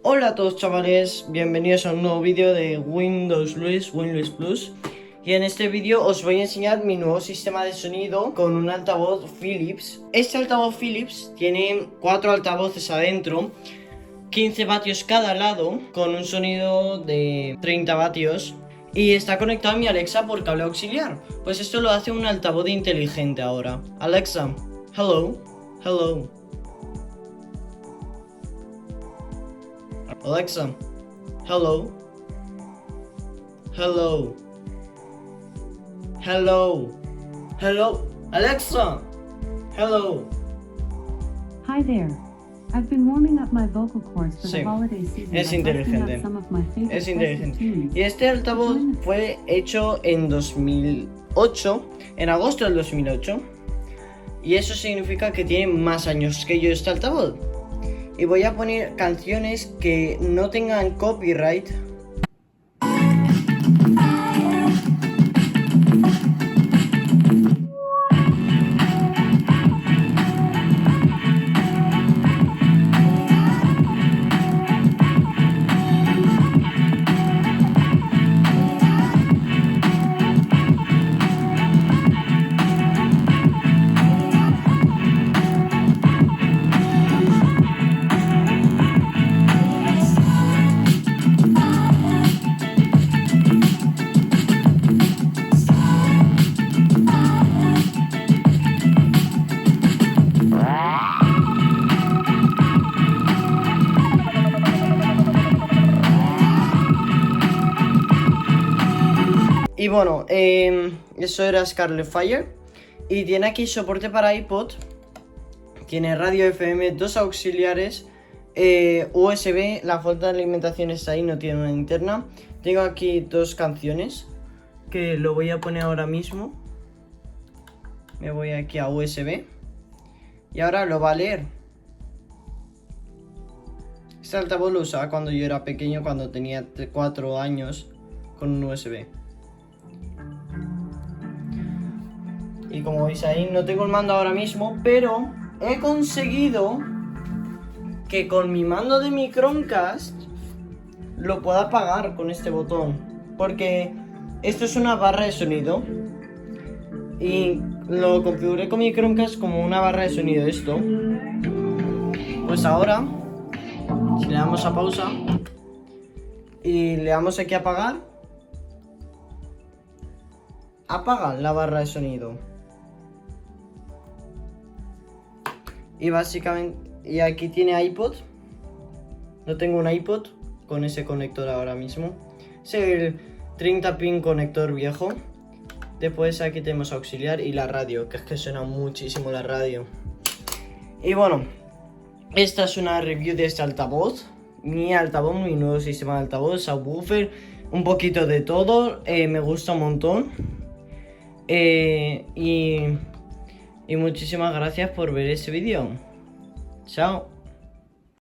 Hola a todos chavales, bienvenidos a un nuevo vídeo de Windows Plus. Y en este vídeo os voy a enseñar mi nuevo sistema de sonido con un altavoz Philips. Este altavoz Philips tiene 4 altavoces adentro, 15 vatios cada lado, con un sonido de 30 vatios. Y está conectado a mi Alexa por cable auxiliar. Pues esto lo hace un altavoz inteligente ahora. Alexa, hello. Alexa, hello. Alexa, hello. Hi there. I've been warming up my vocal cords for Sí, the holiday season. es by inteligente. busting out some of my favorite Es inteligente. festive tunes. Y este altavoz fue hecho en 2008, en agosto del 2008. Y eso significa que tiene más años que yo este altavoz. Y voy a poner canciones que no tengan copyright. Y bueno, eso era Scarlet Fire. Y tiene aquí soporte para iPod. Tiene radio FM, 2 auxiliares, USB. La fuente de alimentación está ahí, no tiene una linterna. Tengo aquí 2 canciones que lo voy a poner ahora mismo. Me voy aquí a USB. Y ahora lo va a leer. Este altavoz lo usaba cuando yo era pequeño, cuando tenía 4 años, con un USB. Y como veis ahí, no tengo el mando ahora mismo, pero he conseguido que con mi mando de mi Chromecast lo pueda apagar con este botón. Porque esto es una barra de sonido. Y lo configuré con mi Chromecast como una barra de sonido esto. Pues ahora, si le damos a pausa y le damos aquí a apagar, apaga la barra de sonido. Y básicamente, y aquí tiene iPod. No tengo un iPod con ese conector ahora mismo. Es el 30 pin conector viejo. Después aquí tenemos auxiliar y la radio, que es que suena muchísimo la radio. Y bueno, esta es una review de este altavoz. Mi nuevo sistema de altavoz, subwoofer, un poquito de todo. Me gusta un montón. Y muchísimas gracias por ver este vídeo. Chao.